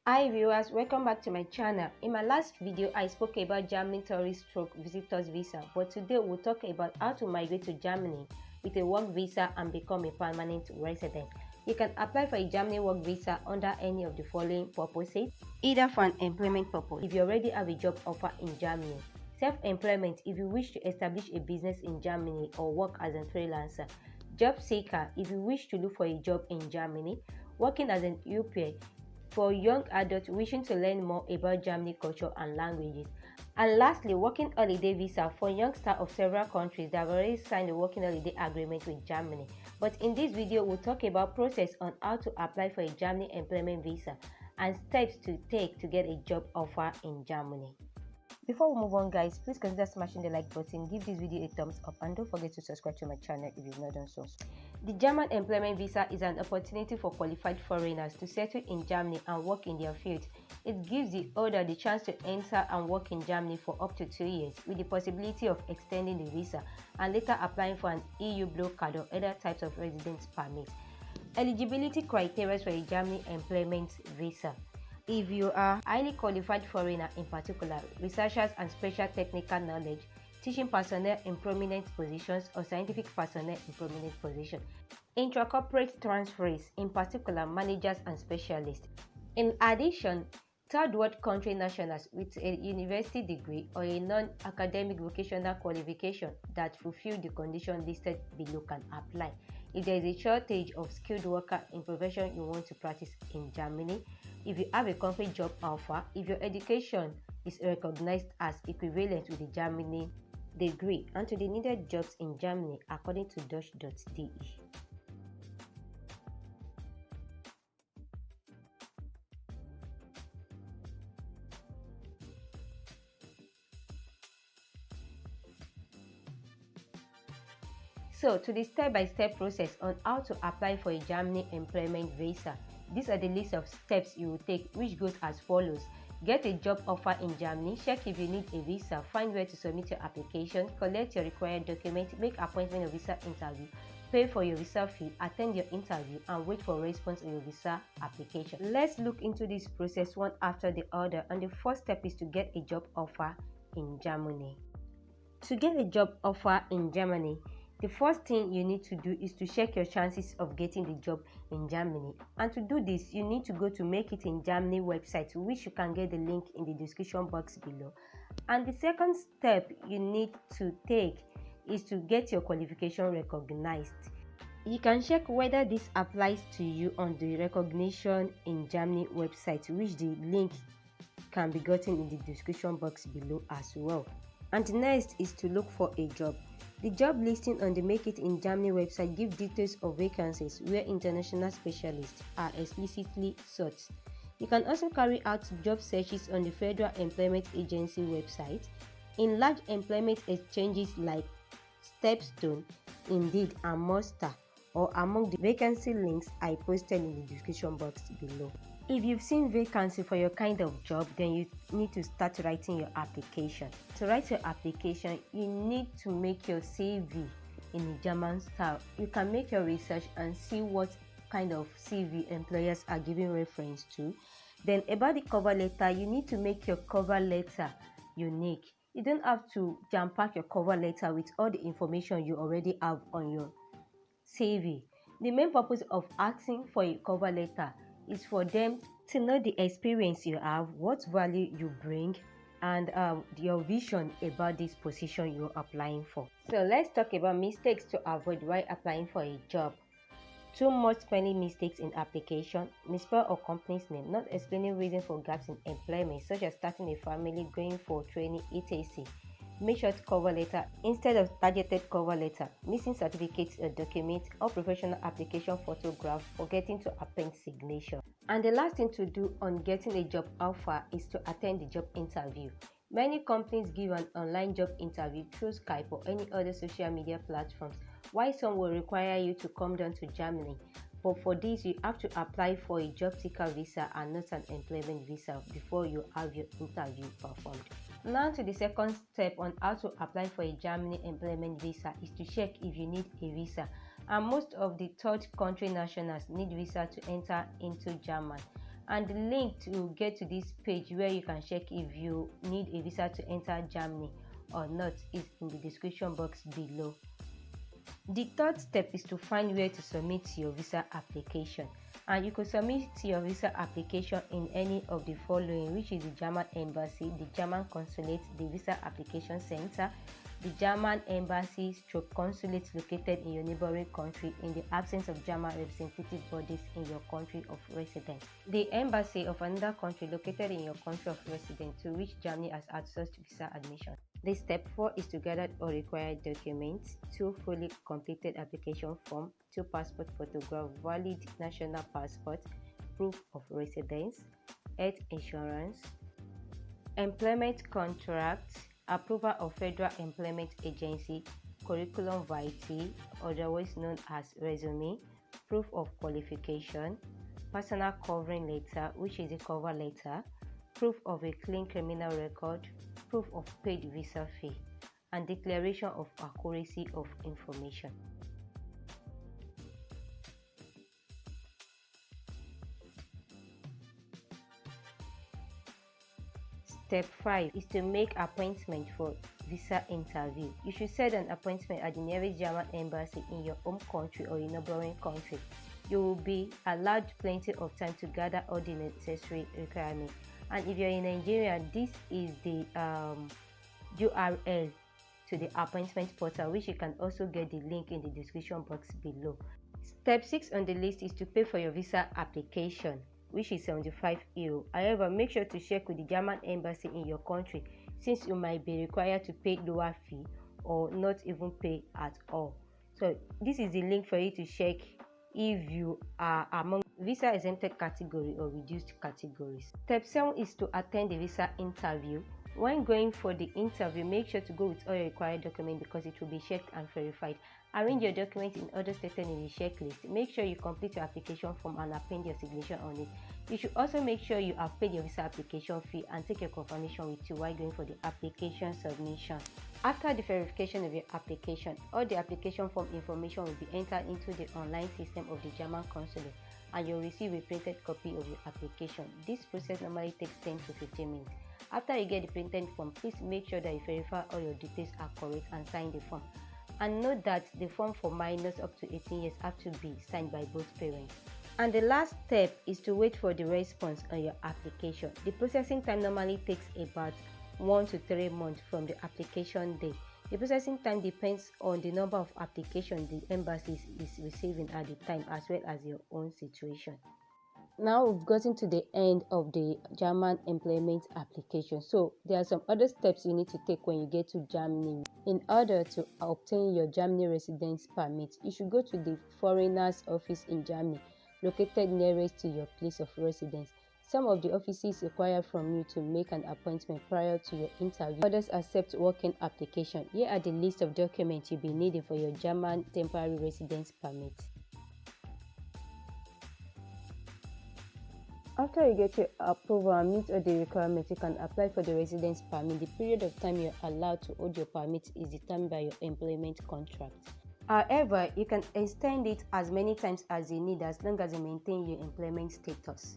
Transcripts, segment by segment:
Hi viewers, welcome back to my channel. In my last video, I spoke about Germany tourist visitors visa, but today we'll talk about how to migrate to Germany with a work visa and become a permanent resident. You can apply for a Germany work visa under any of the following purposes, either for an employment purpose if you already have a job offer in Germany, self-employment if you wish to establish a business in Germany or work as a freelancer, job seeker if you wish to look for a job in Germany, working as an au pair for young adults wishing to learn more about Germany culture and languages, and lastly, working holiday visa for youngsters of several countries that have already signed a working holiday agreement with Germany. But in this video, we'll talk about process on how to apply for a Germany employment visa and steps to take to get a job offer in Germany. Before we move on guys, please consider smashing the like button, give this video a thumbs up and don't forget to subscribe to my channel if you've not done so. The German employment visa is an opportunity for qualified foreigners to settle in Germany and work in their field. It gives the holder the chance to enter and work in Germany for up to 2 years with the possibility of extending the visa and later applying for an EU blue card or other types of residence permit. Eligibility criteria for a Germany employment visa. If you are highly qualified foreigner, in particular researchers and special technical knowledge, teaching personnel in prominent positions or scientific personnel in prominent positions, intra-corporate transfers, in particular managers and specialists. In addition, third world country nationals with a university degree or a non-academic vocational qualification that fulfill the condition listed below can apply. If there is a shortage of skilled workers in profession you want to practice in Germany, if you have a concrete job offer, if your education is recognized as equivalent with the Germany degree, and to the needed jobs in Germany according to Dutch.de. So, to the step-by-step process on how to apply for a Germany employment visa. These are the list of steps you will take, which goes as follows. Get a job offer in Germany, check if you need a visa, find where to submit your application, collect your required documents, make appointment of visa interview, pay for your visa fee, attend your interview, and wait for a response on your visa application. Let's look into this process one after the other, and the first step is to get a job offer in Germany. To get a job offer in Germany, the first thing you need to do is to check your chances of getting the job in Germany. And to do this, you need to go to Make It in Germany website, which you can get the link in the description box below. And the second step you need to take is to get your qualification recognized. You can check whether this applies to you on the Recognition in Germany website, which the link can be gotten in the description box below as well. And next is to look for a job. The job listing on the Make It in Germany website gives details of vacancies where international specialists are explicitly sought. You can also carry out job searches on the Federal Employment Agency website, in large employment exchanges like Stepstone, Indeed, and Monster, or among the vacancy links I posted in the description box below. If you've seen vacancy for your kind of job, then you need to start writing your application. To write your application, you need to make your CV in the German style. You can make your research and see what kind of CV employers are giving reference to. Then about the cover letter, you need to make your cover letter unique. You don't have to jam-pack your cover letter with all the information you already have on your CV. The main purpose of asking for a cover letter is for them to know the experience you have, what value you bring, and your vision about this position you're applying for. So let's talk about mistakes to avoid while applying for a job. Two most spelling mistakes in application: misspell or company's name, not explaining reason for gaps in employment such as starting a family, going for training, etc. Make short cover letter instead of targeted cover letter, missing certificates or documents or professional application photograph, forgetting to append signature. And the last thing to do on getting a job offer is to attend the job interview. Many companies give an online job interview through Skype or any other social media platforms, while some will require you to come down to Germany. But for this, you have to apply for a job seeker visa and not an employment visa before you have your interview performed. Now to the second step on how to apply for a Germany employment visa is to check if you need a visa. And most of the third country nationals need visa to enter into Germany. And the link to get to this page where you can check if you need a visa to enter Germany or not is in the description box below. The third step is to find where to submit your visa application, and you could submit your visa application in any of the following, which is the German Embassy, the German Consulate, the Visa Application Center, the German Embassy / Consulate located in your neighboring country in the absence of German representative bodies in your country of residence, the embassy of another country located in your country of residence to which Germany has outsourced visa admission. The step 4 is to gather all required documents: 2 fully completed application form, 2 passport photograph, valid national passport, proof of residence, health insurance, employment contract, approval of Federal Employment Agency, curriculum vitae, otherwise known as resume, proof of qualification, personal covering letter, which is a cover letter, proof of a clean criminal record, proof of paid visa fee, and declaration of accuracy of information. Step 5 is to make appointment for visa interview. You should set an appointment at the nearest German embassy in your home country or in a neighboring country. You will be allowed plenty of time to gather all the necessary requirements. And if you're in Nigeria, this is the URL to the appointment portal, which you can also get the link in the description box below. Step 6 on the list is to pay for your visa application, which is €75. However, make sure to check with the German embassy in your country, since you might be required to pay lower fee or not even pay at all. So this is the link for you to check if you are among visa exempted category or reduced categories. Step 7 is to attend the visa interview. When going for the interview, make sure to go with all your required documents because it will be checked and verified. Arrange your documents in order stated in the checklist. Make sure you complete your application form and append your signature on it. You should also make sure you have paid your visa application fee and take your confirmation with you while going for the application submission. After the verification of your application, all the application form information will be entered into the online system of the German consulate and you'll receive a printed copy of your application. This process normally takes 10 to 15 minutes. After you get the printed form, please make sure that you verify all your details are correct and sign the form. And note that the form for minors up to 18 years have to be signed by both parents. And the last step is to wait for the response on your application. The processing time normally takes about 1 to 3 months from the application date. The processing time depends on the number of applications the embassy is receiving at the time, as well as your own situation. Now we've gotten to the end of the German employment application. So there are some other steps you need to take when you get to Germany. In order to obtain your Germany residence permit, you should go to the foreigners office in Germany, located nearest to your place of residence. Some of the offices require from you to make an appointment prior to your interview. Others accept walk-in application. Here are the list of documents you'll be needing for your German temporary residence permit. After you get your approval and meet all the requirements, you can apply for the residence permit. The period of time you're allowed to hold your permit is determined by your employment contract. However, you can extend it as many times as you need as long as you maintain your employment status.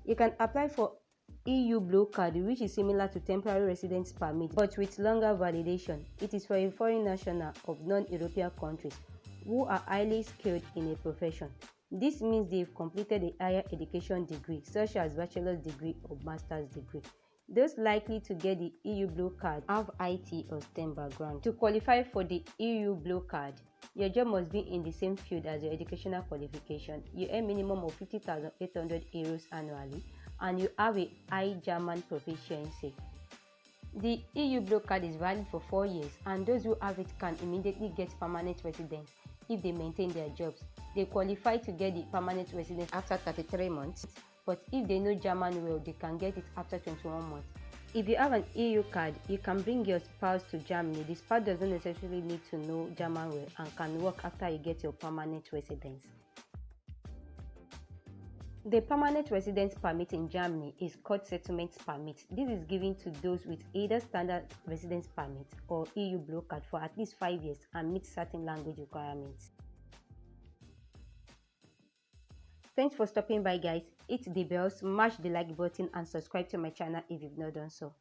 You can apply for EU Blue Card, which is similar to temporary residence permit but with longer validation. It is for a foreign national of non-European countries who are highly skilled in a profession. This means they've completed a higher education degree, such as bachelor's degree or master's degree. Those likely to get the EU Blue Card have IT or STEM background. To qualify for the EU Blue Card, your job must be in the same field as your educational qualification. You earn minimum of €50,800 annually, and you have a high German proficiency. The EU Blue Card is valid for 4 years, and those who have it can immediately get permanent residence if they maintain their jobs. They qualify to get the permanent residence after 33 months, but if they know German well, they can get it after 21 months. If you have an EU card, you can bring your spouse to Germany. The spouse doesn't necessarily need to know German well and can work after you get your permanent residence. The permanent residence permit in Germany is called settlement permit. This is given to those with either standard residence permit or EU Blue Card for at least 5 years and meet certain language requirements. Thanks for stopping by, guys. Hit the bell, smash the like button, and subscribe to my channel if you've not done so.